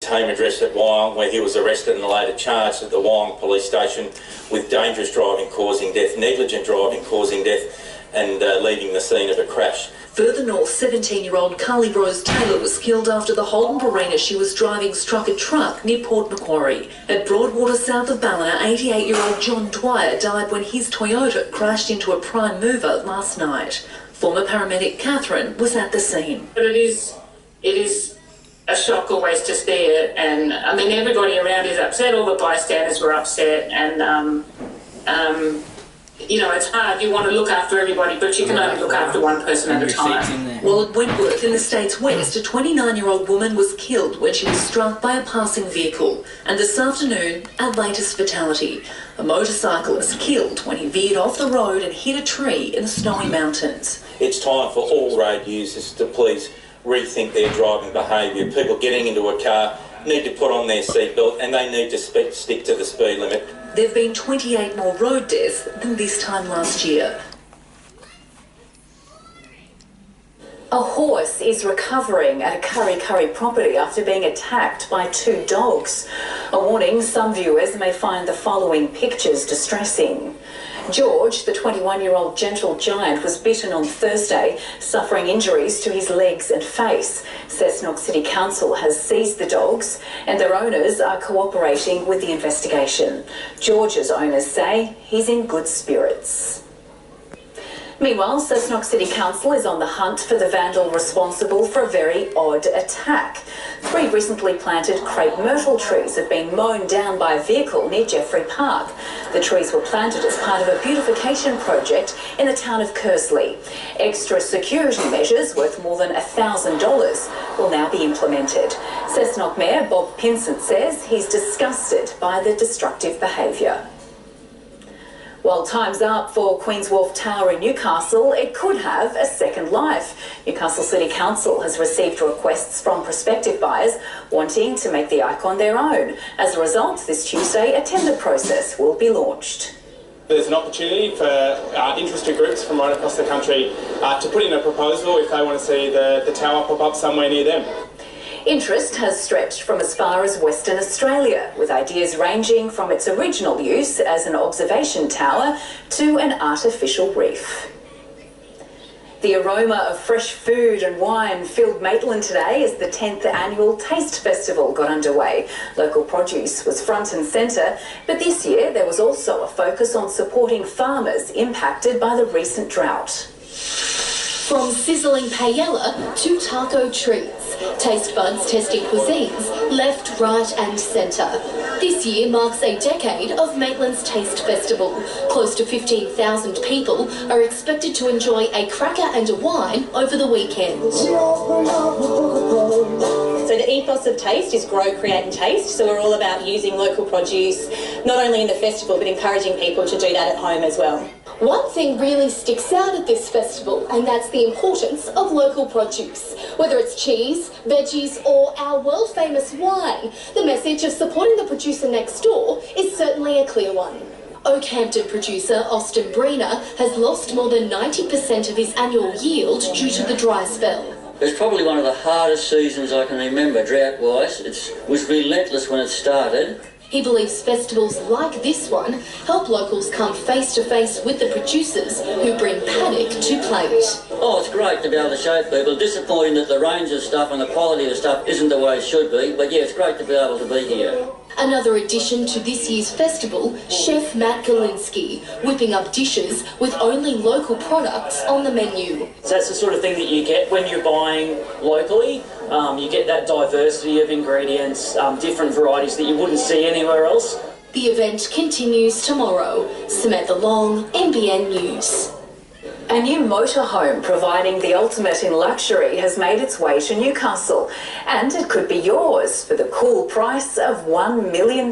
home address at Wyong, where he was arrested and later charged at the Wyong police station with dangerous driving causing death, negligent driving causing death, and leaving the scene of a crash. Further north, 17-year-old Carly Rose Taylor was killed after the Holden Barina she was driving struck a truck near Port Macquarie. At Broadwater, south of Ballina, 88-year-old John Dwyer died when his Toyota crashed into a prime mover last night. Former paramedic Catherine was at the scene. But it is a shock always just there, and I mean everybody around is upset, all the bystanders were upset, and you know, it's hard. You want to look after everybody, but you can only look after one person at a time. Well, at Wentworth in the state's west, a 29-year-old woman was killed when she was struck by a passing vehicle. And this afternoon, our latest fatality. A motorcyclist killed when he veered off the road and hit a tree in the Snowy Mountains. It's time for all road users to please rethink their driving behaviour. People getting into a car need to put on their seatbelt and they need to stick to the speed limit. There have been 28 more road deaths than this time last year. A horse is recovering at a Curry property after being attacked by 2 dogs. A warning, some viewers may find the following pictures distressing. George, the 21-year-old gentle giant, was bitten on Thursday, suffering injuries to his legs and face. Cessnock City Council has seized the dogs and their owners are cooperating with the investigation. George's owners say he's in good spirits. Meanwhile, Cessnock City Council is on the hunt for the vandal responsible for a very odd attack. 3 recently planted crepe myrtle trees have been mown down by a vehicle near Jeffrey Park. The trees were planted as part of a beautification project in the town of Kersley. Extra security measures worth more than $1,000 will now be implemented. Cessnock Mayor Bob Pinsent says he's disgusted by the destructive behaviour. Well, time's up for Queen's Wharf Tower in Newcastle. It could have a second life. Newcastle City Council has received requests from prospective buyers wanting to make the icon their own. As a result, this Tuesday, a tender process will be launched. There's an opportunity for interested groups from right across the country to put in a proposal if they want to see the tower pop up somewhere near them. Interest has stretched from as far as Western Australia, with ideas ranging from its original use as an observation tower to an artificial reef. The aroma of fresh food and wine filled Maitland today as the 10th annual Taste Festival got underway. Local produce was front and centre, but this year there was also a focus on supporting farmers impacted by the recent drought. From sizzling paella to taco treats, taste buds testing cuisines left, right and centre. This year marks a decade of Maitland's Taste Festival. Close to 15,000 people are expected to enjoy a cracker and a wine over the weekend. So the ethos of taste is grow, create and taste. So we're all about using local produce, not only in the festival, but encouraging people to do that at home as well. One thing really sticks out at this festival, and that's the importance of local produce. Whether it's cheese, veggies or our world-famous wine, the message of supporting the producer next door is certainly a clear one. Oakhampton producer Austin Breener has lost more than 90% of his annual yield due to the dry spell. It's probably one of the hardest seasons I can remember drought-wise. It was relentless when it started. He believes festivals like this one help locals come face to face with the producers who bring paddock to plate. Oh, it's great to be able to show people. Disappointing that the range of stuff and the quality of stuff isn't the way it should be, but yeah, it's great to be able to be here. Another addition to this year's festival, Chef Matt Galinsky, whipping up dishes with only local products on the menu. So that's the sort of thing that you get when you're buying locally. You get that diversity of ingredients, different varieties that you wouldn't see anywhere else. The event continues tomorrow. Samantha Long, NBN News. A new motorhome providing the ultimate in luxury has made its way to Newcastle, and it could be yours for the cool price of $1 million.